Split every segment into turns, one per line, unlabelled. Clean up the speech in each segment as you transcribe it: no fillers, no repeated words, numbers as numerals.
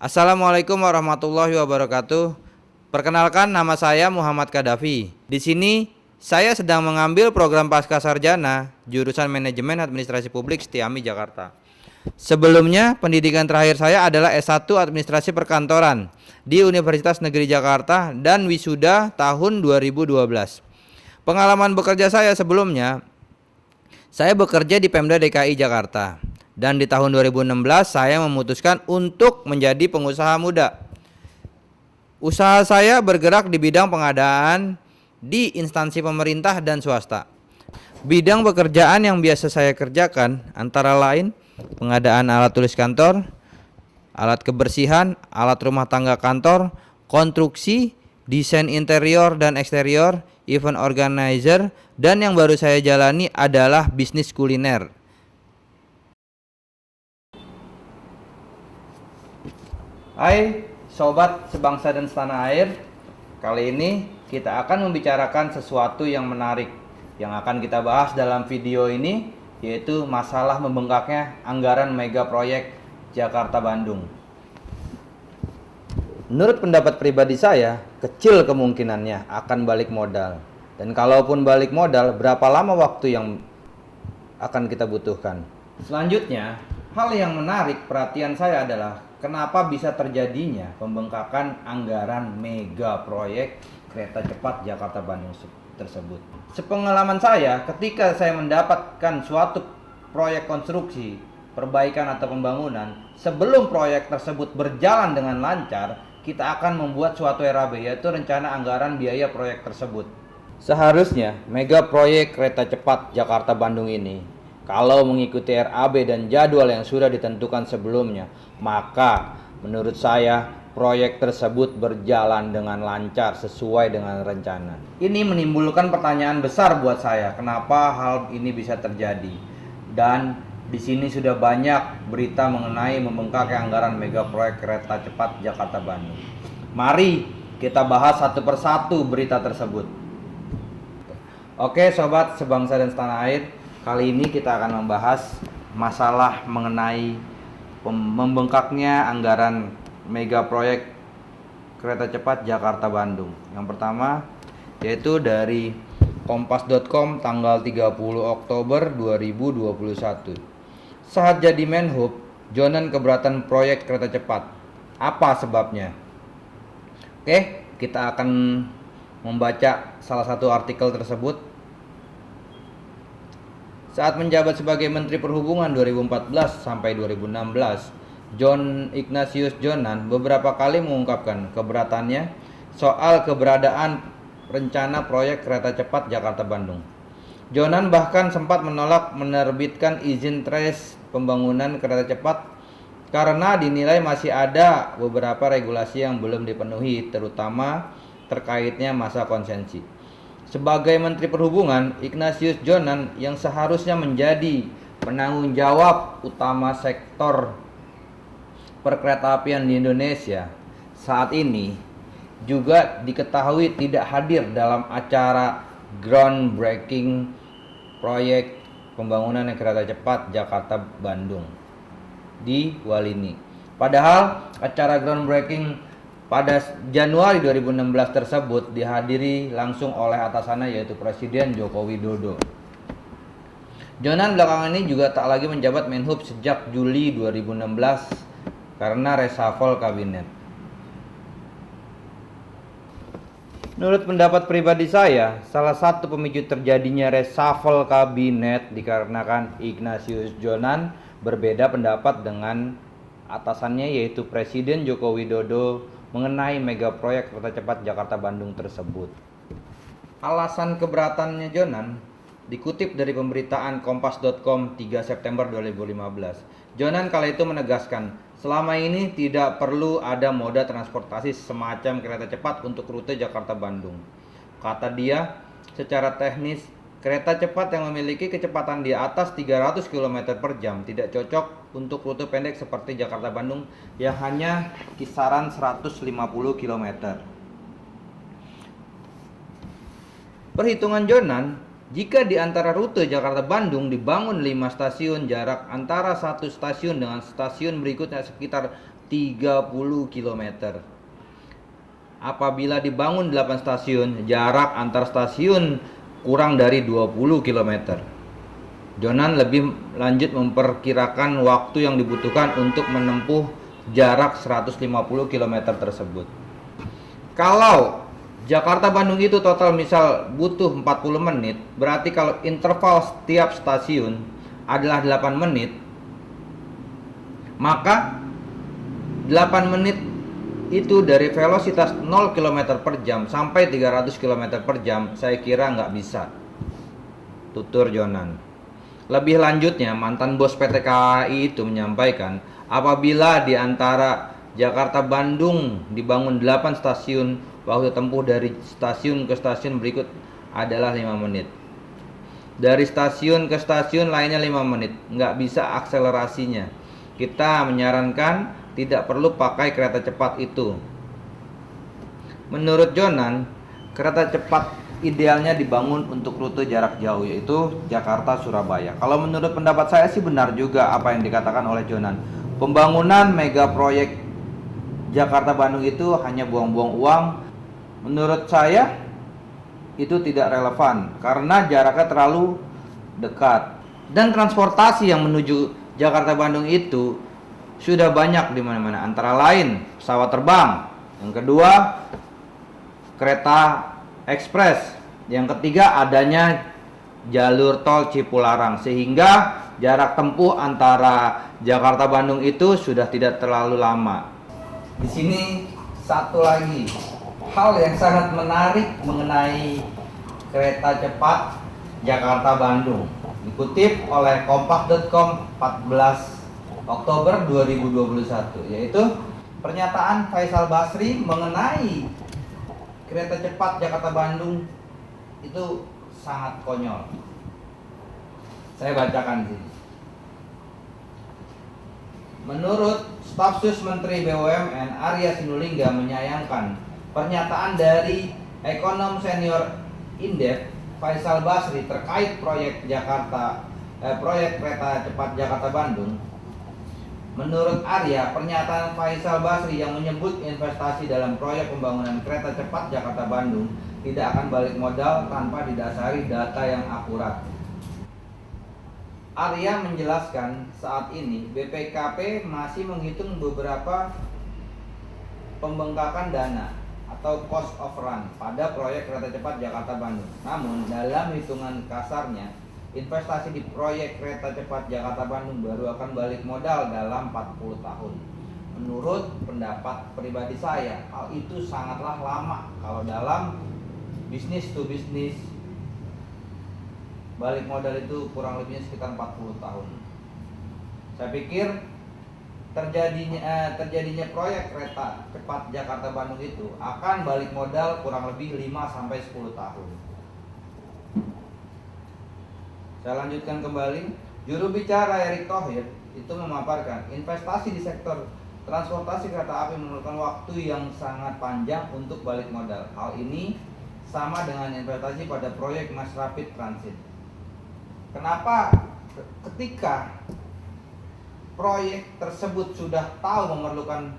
Assalamualaikum warahmatullahi wabarakatuh. Perkenalkan, nama saya Muhammad Kadafi. Di sini saya sedang mengambil program Pascasarjana jurusan Manajemen Administrasi Publik Setiami Jakarta. Sebelumnya, pendidikan terakhir saya adalah S1 Administrasi Perkantoran di Universitas Negeri Jakarta dan wisuda tahun 2012. Pengalaman bekerja saya sebelumnya, saya bekerja di Pemda DKI Jakarta. Dan di tahun 2016 saya memutuskan untuk menjadi pengusaha muda. Usaha saya bergerak di bidang pengadaan di instansi pemerintah dan swasta. Bidang pekerjaan yang biasa saya kerjakan antara lain pengadaan alat tulis kantor, alat kebersihan, alat rumah tangga kantor, konstruksi, desain interior dan eksterior, event organizer, dan yang baru saya jalani adalah bisnis kuliner. Hai sobat sebangsa dan setanah air, kali ini kita akan membicarakan sesuatu yang menarik. Yang akan kita bahas dalam video ini yaitu masalah membengkaknya anggaran mega proyek Jakarta-Bandung. Menurut pendapat pribadi saya, kecil kemungkinannya akan balik modal. Dan kalaupun balik modal, berapa lama waktu yang akan kita butuhkan? Selanjutnya, hal yang menarik perhatian saya adalah kenapa bisa terjadinya pembengkakan anggaran mega proyek kereta cepat Jakarta-Bandung tersebut. Sepengalaman saya, ketika saya mendapatkan suatu proyek konstruksi, perbaikan atau pembangunan, sebelum proyek tersebut berjalan dengan lancar, kita akan membuat suatu RAB, yaitu rencana anggaran biaya proyek tersebut. Seharusnya mega proyek kereta cepat Jakarta-Bandung ini, kalau mengikuti RAB dan jadwal yang sudah ditentukan sebelumnya, maka menurut saya proyek tersebut berjalan dengan lancar sesuai dengan rencana. Ini menimbulkan pertanyaan besar buat saya, kenapa hal ini bisa terjadi? Dan di sini sudah banyak berita mengenai membengkaknya anggaran mega proyek kereta cepat Jakarta-Bandung. Mari kita bahas satu persatu berita tersebut. Oke sobat sebangsa dan setanah air, kali ini kita akan membahas masalah mengenai membengkaknya anggaran mega proyek kereta cepat Jakarta-Bandung. Yang pertama yaitu dari kompas.com tanggal 30 Oktober 2021. Saat jadi Menhub, Jonan keberatan proyek kereta cepat. Apa sebabnya? Oke, kita akan membaca salah satu artikel tersebut. Saat menjabat sebagai Menteri Perhubungan 2014 sampai 2016, John Ignatius Jonan beberapa kali mengungkapkan keberatannya soal keberadaan rencana proyek kereta cepat Jakarta-Bandung. Jonan bahkan sempat menolak menerbitkan izin trace pembangunan kereta cepat karena dinilai masih ada beberapa regulasi yang belum dipenuhi, terutama terkaitnya masa konsensi. Sebagai Menteri Perhubungan, Ignatius Jonan yang seharusnya menjadi penanggung jawab utama sektor perkeretaapian di Indonesia saat ini juga diketahui tidak hadir dalam acara groundbreaking proyek pembangunan kereta cepat Jakarta-Bandung di Walini. Padahal acara groundbreaking pada Januari 2016 tersebut dihadiri langsung oleh atasannya yaitu Presiden Joko Widodo. Jonan belakangan ini juga tak lagi menjabat Menhub sejak Juli 2016 karena reshuffle kabinet. Menurut pendapat pribadi saya, salah satu pemicu terjadinya reshuffle kabinet dikarenakan Ignatius Jonan berbeda pendapat dengan atasannya yaitu Presiden Joko Widodo mengenai mega proyek kereta cepat Jakarta-Bandung tersebut. Alasan keberatannya Jonan dikutip dari pemberitaan kompas.com 3 September 2015. Jonan kala itu menegaskan, selama ini tidak perlu ada moda transportasi semacam kereta cepat untuk rute Jakarta-Bandung. Kata dia, secara teknis, kereta cepat yang memiliki kecepatan di atas 300 km per jam tidak cocok untuk rute pendek seperti Jakarta-Bandung yang hanya kisaran 150 km. Perhitungan Jonan, jika di antara rute Jakarta-Bandung dibangun 5 stasiun, jarak antara satu stasiun dengan stasiun berikutnya sekitar 30 km. Apabila dibangun 8 stasiun, jarak antar stasiun kurang dari 20 km. Jonan lebih lanjut memperkirakan waktu yang dibutuhkan untuk menempuh jarak 150 km tersebut. Kalau Jakarta-Bandung itu total misal butuh 40 menit, berarti kalau interval setiap stasiun adalah 8 menit, maka 8 menit itu dari velositas 0 km per jam sampai 300 km per jam, saya kira nggak bisa. Tutur Jonan. Lebih lanjutnya, mantan bos PT KAI itu menyampaikan, apabila di antara Jakarta-Bandung dibangun 8 stasiun, waktu tempuh dari stasiun ke stasiun berikut adalah 5 menit. Dari stasiun ke stasiun lainnya 5 menit. Nggak bisa akselerasinya. Kita menyarankan tidak perlu pakai kereta cepat itu. Menurut Jonan, kereta cepat idealnya dibangun untuk rute jarak jauh, yaitu Jakarta-Surabaya. Kalau menurut pendapat saya sih benar juga apa yang dikatakan oleh Jonan. Pembangunan mega proyek Jakarta-Bandung itu hanya buang-buang uang. Menurut saya itu tidak relevan karena jaraknya terlalu dekat. Dan transportasi yang menuju Jakarta-Bandung itu sudah banyak di mana-mana, antara lain pesawat terbang, yang kedua kereta ekspres, yang ketiga adanya jalur tol Cipularang, sehingga jarak tempuh antara Jakarta-Bandung itu sudah tidak terlalu lama. Di sini satu lagi hal yang sangat menarik mengenai kereta cepat Jakarta-Bandung, dikutip oleh kompas.com 14 Oktober 2021, yaitu pernyataan Faisal Basri mengenai kereta cepat Jakarta-Bandung itu sangat konyol. Saya bacakan di sini. Menurut Stafsus Menteri BUMN Arya Sinulinga menyayangkan pernyataan dari ekonom senior Indef Faisal Basri terkait proyek kereta cepat Jakarta-Bandung. Menurut Arya, pernyataan Faisal Basri yang menyebut investasi dalam proyek pembangunan kereta cepat Jakarta-Bandung tidak akan balik modal tanpa didasari data yang akurat. Arya menjelaskan saat ini BPKP masih menghitung beberapa pembengkakan dana atau cost of run pada proyek kereta cepat Jakarta-Bandung. Namun dalam hitungan kasarnya, investasi di proyek kereta cepat Jakarta-Bandung baru akan balik modal dalam 40 tahun. Menurut pendapat pribadi saya, hal itu sangatlah lama. Kalau dalam bisnis to bisnis, balik modal itu kurang lebihnya sekitar 40 tahun. Saya pikir terjadinya proyek kereta cepat Jakarta-Bandung itu akan balik modal kurang lebih 5-10 tahun. Saya lanjutkan kembali. Juru bicara Erick Thohir itu memaparkan investasi di sektor transportasi kereta api memerlukan waktu yang sangat panjang untuk balik modal. Hal ini sama dengan investasi pada proyek Mass Rapid Transit. Kenapa ketika proyek tersebut sudah tahu memerlukan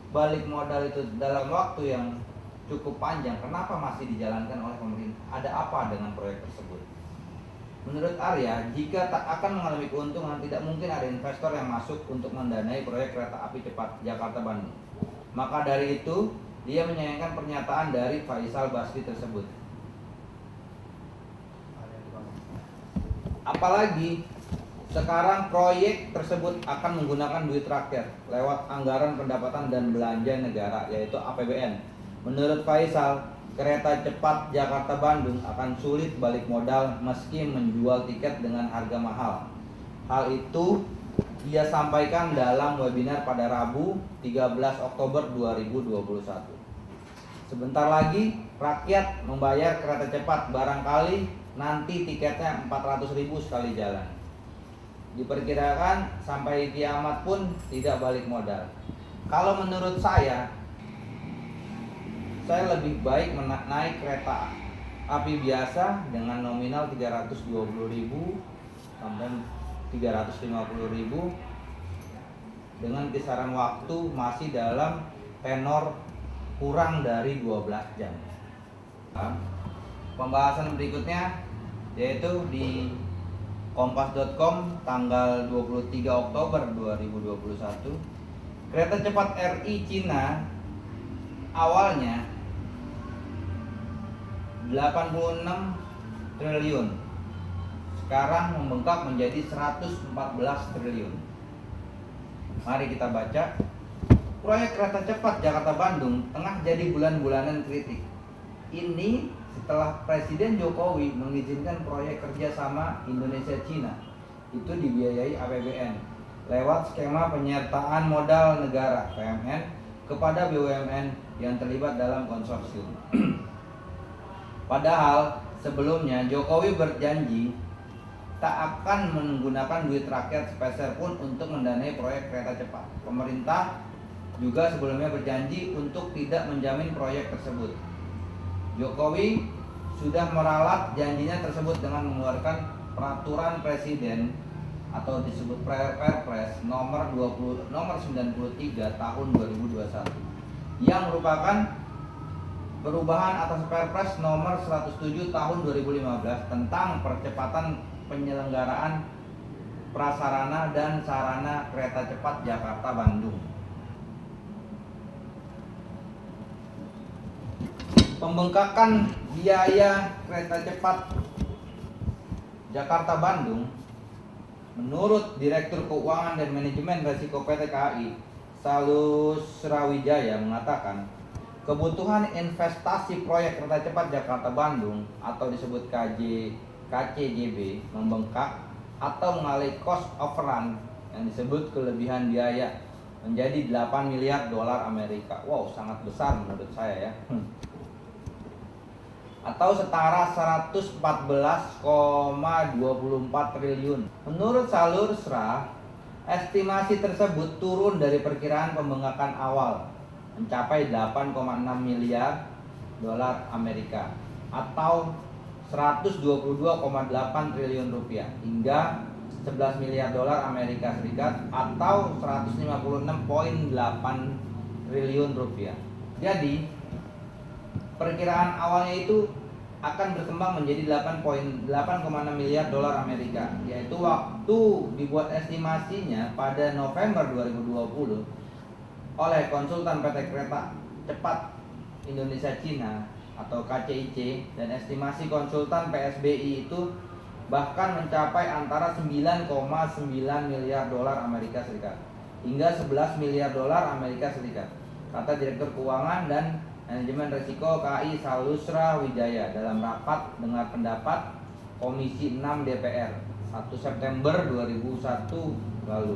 balik modal itu dalam waktu yang cukup panjang, kenapa masih dijalankan oleh pemerintah? Ada apa dengan proyek tersebut? Menurut Arya, jika tak akan mengalami keuntungan, tidak mungkin ada investor yang masuk untuk mendanai proyek kereta api cepat Jakarta-Bandung. Maka dari itu, dia menyayangkan pernyataan dari Faisal Basri tersebut. Apalagi sekarang proyek tersebut akan menggunakan duit rakyat lewat anggaran pendapatan dan belanja negara, yaitu APBN. Menurut Faisal, kereta cepat Jakarta-Bandung akan sulit balik modal meski menjual tiket dengan harga mahal. Hal itu ia sampaikan dalam webinar pada Rabu 13 Oktober 2021. Sebentar lagi rakyat membayar kereta cepat, barangkali nanti tiketnya 400.000 sekali jalan. Diperkirakan sampai kiamat pun tidak balik modal. Kalau menurut saya lebih baik naik kereta api biasa dengan nominal 320.000 sampai 350.000 dengan kisaran waktu masih dalam tenor kurang dari 12 jam. Pembahasan berikutnya yaitu di kompas.com tanggal 23 Oktober 2021. Kereta cepat RI Cina awalnya 86 triliun. Sekarang membengkak menjadi 114 triliun. Mari kita baca. Proyek kereta cepat Jakarta-Bandung tengah jadi bulan-bulanan kritik. Ini setelah Presiden Jokowi mengizinkan proyek kerjasama Indonesia-Cina itu dibiayai APBN lewat skema penyertaan modal negara (PMN) kepada BUMN yang terlibat dalam konsorsium. Padahal sebelumnya Jokowi berjanji tak akan menggunakan duit rakyat sepeser pun untuk mendanai proyek kereta cepat. Pemerintah juga sebelumnya berjanji untuk tidak menjamin proyek tersebut. Jokowi sudah meralat janjinya tersebut dengan mengeluarkan peraturan presiden atau disebut Perpres nomor 93 tahun 2021 yang merupakan perubahan atas Perpres nomor 107 tahun 2015 tentang percepatan penyelenggaraan prasarana dan sarana kereta cepat Jakarta-Bandung. Pembengkakan biaya kereta cepat Jakarta-Bandung menurut Direktur Keuangan dan Manajemen Risiko PT KAI Salus Srawijaya mengatakan kebutuhan investasi proyek kereta cepat Jakarta-Bandung atau disebut KCJB membengkak atau mengalami cost overrun yang disebut kelebihan biaya menjadi 8 miliar dolar Amerika. Wow, sangat besar menurut saya ya. Atau setara 114,24 triliun. Menurut Salur Sra, estimasi tersebut turun dari perkiraan pembengkakan awal mencapai 8,6 miliar dolar Amerika atau 122,8 triliun rupiah hingga 11 miliar dolar Amerika Serikat atau 156,8 triliun rupiah. Jadi perkiraan awalnya itu akan berkembang menjadi 8,6 miliar dolar Amerika, yaitu waktu dibuat estimasinya pada November 2020 oleh konsultan PT Kereta Cepat Indonesia Cina atau KCIC, dan estimasi konsultan PSBI itu bahkan mencapai antara 9,9 miliar dolar Amerika Serikat hingga 11 miliar dolar Amerika Serikat, kata Direktur Keuangan dan Manajemen Risiko KAI Salusra Wijaya dalam rapat dengar pendapat Komisi 6 DPR 1 September 2001 lalu.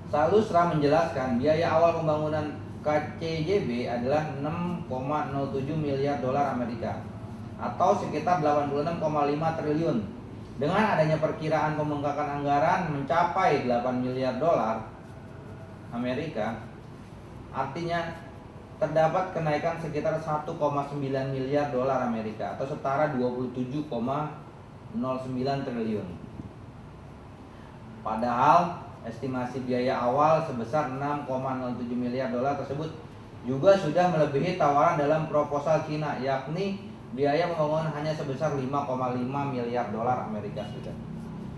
Salusra menjelaskan biaya awal pembangunan KCJB adalah 6,07 miliar dolar Amerika atau sekitar 86,5 triliun. Dengan adanya perkiraan pembengkakan anggaran mencapai 8 miliar dolar Amerika, artinya terdapat kenaikan sekitar 1,9 miliar dolar Amerika atau setara 27,09 triliun. Padahal estimasi biaya awal sebesar 6,07 miliar dolar tersebut juga sudah melebihi tawaran dalam proposal Cina, yakni biaya pembangunan hanya sebesar 5,5 miliar dolar Amerika Serikat.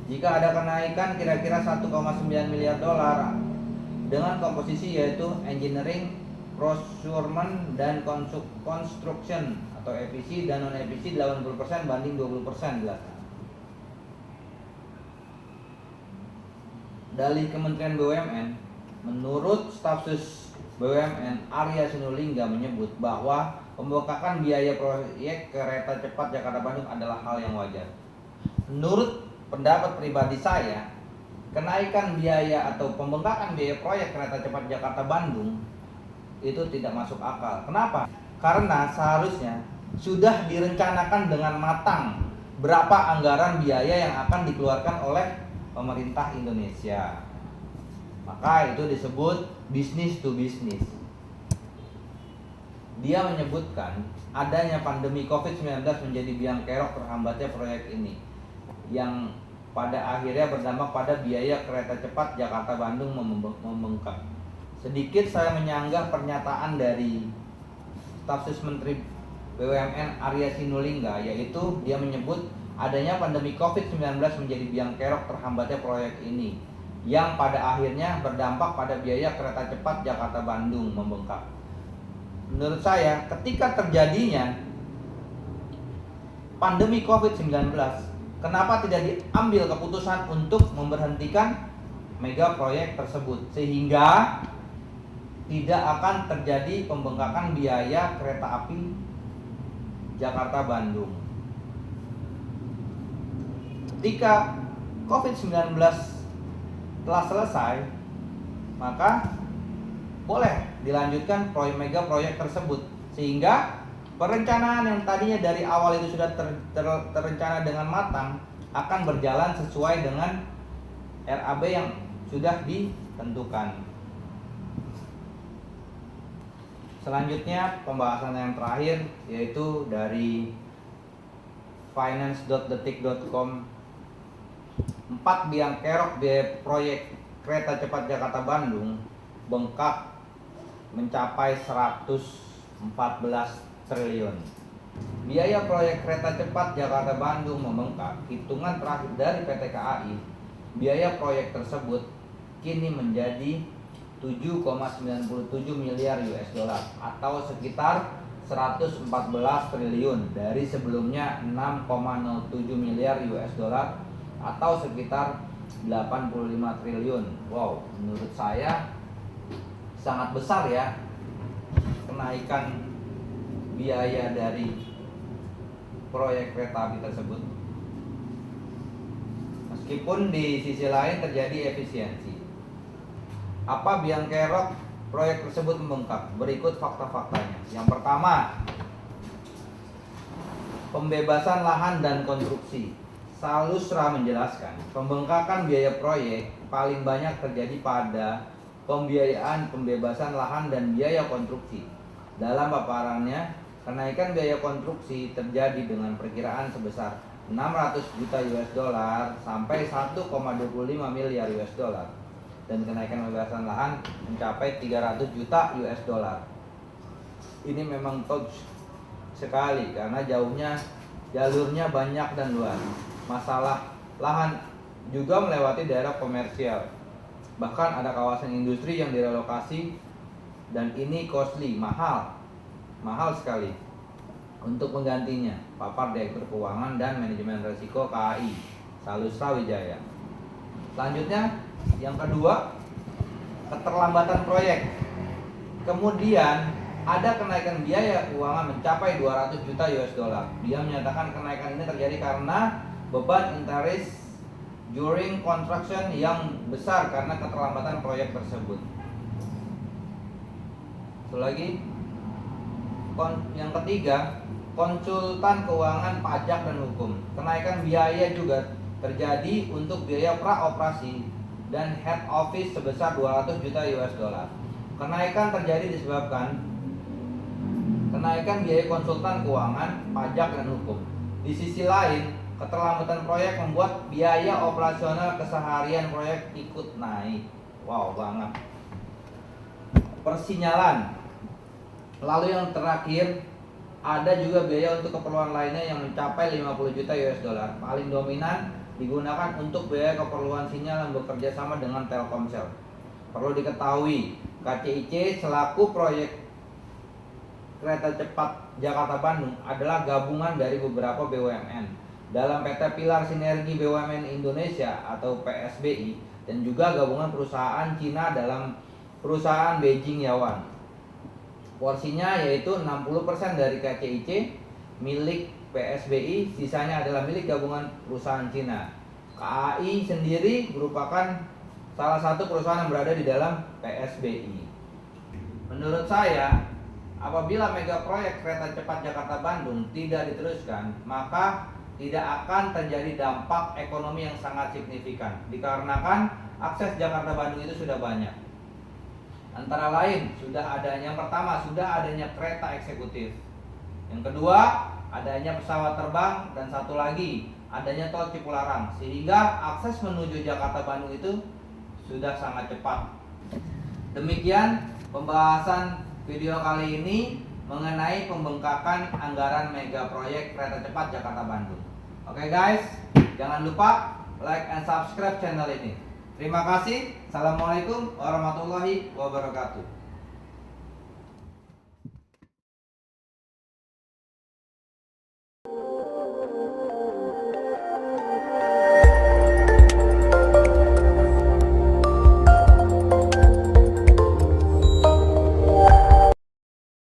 Jika ada kenaikan kira-kira 1,9 miliar dolar dengan komposisi yaitu engineering, procurement dan construction atau EPC dan non EPC 80% banding 20% jelaskan. Dari Kementerian BUMN, menurut staf sus BUMN Arya Sinulinga menyebut bahwa pembengkakan biaya proyek kereta cepat Jakarta-Bandung adalah hal yang wajar. Menurut pendapat pribadi saya, kenaikan biaya atau pembengkakan biaya proyek kereta cepat Jakarta-Bandung itu tidak masuk akal. Kenapa? Karena seharusnya sudah direncanakan dengan matang berapa anggaran biaya yang akan dikeluarkan oleh pemerintah Indonesia. Maka itu disebut business to business. Dia menyebutkan adanya pandemi COVID-19 menjadi biang kerok terhambatnya proyek ini yang pada akhirnya berdampak pada biaya kereta cepat Jakarta-Bandung membengkak. Sedikit saya menyanggah pernyataan dari staf sus Menteri BUMN Arya Sinulinga, yaitu dia menyebut adanya pandemi COVID-19 menjadi biang kerok terhambatnya proyek ini, yang pada akhirnya berdampak pada biaya kereta cepat Jakarta-Bandung membengkak. Menurut saya, ketika terjadinya pandemi COVID-19, kenapa tidak diambil keputusan untuk memberhentikan mega proyek tersebut, sehingga tidak akan terjadi pembengkakan biaya kereta api Jakarta-Bandung. Ketika COVID-19 telah selesai, maka boleh dilanjutkan mega proyek tersebut, sehingga perencanaan yang tadinya dari awal itu sudah terencana dengan matang akan berjalan sesuai dengan RAB yang sudah ditentukan. Selanjutnya pembahasan yang terakhir yaitu dari finance.detik.com. 4 biang kerok biaya proyek kereta cepat Jakarta-Bandung bengkak mencapai 114 triliun. Biaya proyek kereta cepat Jakarta-Bandung membengkak. Hitungan terakhir dari PT KAI, biaya proyek tersebut kini menjadi 7,97 miliar US dollar atau sekitar 114 triliun dari sebelumnya 6,07 miliar US dollar atau sekitar 85 triliun. Wow, menurut saya sangat besar ya kenaikan biaya dari proyek kereta api tersebut. Meskipun di sisi lain terjadi efisiensi. Apa biang kerok proyek tersebut membengkak? Berikut fakta-faktanya. Yang pertama, pembebasan lahan dan konstruksi. Salusra menjelaskan, pembengkakan biaya proyek paling banyak terjadi pada pembiayaan pembebasan lahan dan biaya konstruksi. Dalam paparannya, kenaikan biaya konstruksi terjadi dengan perkiraan sebesar 600 juta US dollar sampai 1,25 miliar US dollar. Dan kenaikan pembebasan lahan mencapai 300 juta US dollar. Ini memang touch sekali karena jalurnya banyak dan luas. Masalah lahan juga melewati daerah komersial. Bahkan ada kawasan industri yang direlokasi dan ini costly, mahal sekali untuk menggantinya. Papar Direktur Keuangan dan Manajemen Risiko KAI, Salusra Wijaya. Selanjutnya, yang kedua, keterlambatan proyek. Kemudian ada kenaikan biaya keuangan mencapai 200 juta US dollar. Dia menyatakan kenaikan ini terjadi karena beban interest during construction yang besar karena keterlambatan proyek tersebut. Satu lagi, yang ketiga, konsultan keuangan, pajak dan hukum. Kenaikan biaya juga terjadi untuk biaya praoperasi dan head office sebesar 200 juta US dollar. Kenaikan terjadi disebabkan kenaikan biaya konsultan keuangan, pajak dan hukum. Di sisi lain, keterlambatan proyek membuat biaya operasional keseharian proyek ikut naik. Wow banget. Persinyalan. Lalu yang terakhir, ada juga biaya untuk keperluan lainnya yang mencapai 50 juta US dollar. Paling dominan digunakan untuk biaya keperluan sinyal yang bekerja sama dengan Telkomsel. Perlu diketahui, KCIC selaku proyek kereta cepat Jakarta-Bandung adalah gabungan dari beberapa BUMN dalam PT Pilar Sinergi BUMN Indonesia atau PSBI dan juga gabungan perusahaan Cina dalam perusahaan Beijing Yaoan. Porsinya yaitu 60% dari KCIC milik PSBI, sisanya adalah milik gabungan perusahaan Cina. KAI sendiri merupakan salah satu perusahaan yang berada di dalam PSBI. Menurut saya, apabila mega proyek kereta cepat Jakarta-Bandung tidak diteruskan, maka tidak akan terjadi dampak ekonomi yang sangat signifikan, dikarenakan akses Jakarta-Bandung itu sudah banyak. Antara lain, yang pertama sudah adanya kereta eksekutif. Yang kedua, adanya pesawat terbang, dan satu lagi adanya tol Cipularang, sehingga akses menuju Jakarta Bandung itu sudah sangat cepat. Demikian pembahasan video kali ini mengenai pembengkakan anggaran mega proyek kereta cepat Jakarta Bandung. Oke guys, jangan lupa like and subscribe channel ini. Terima kasih. Assalamualaikum warahmatullahi wabarakatuh.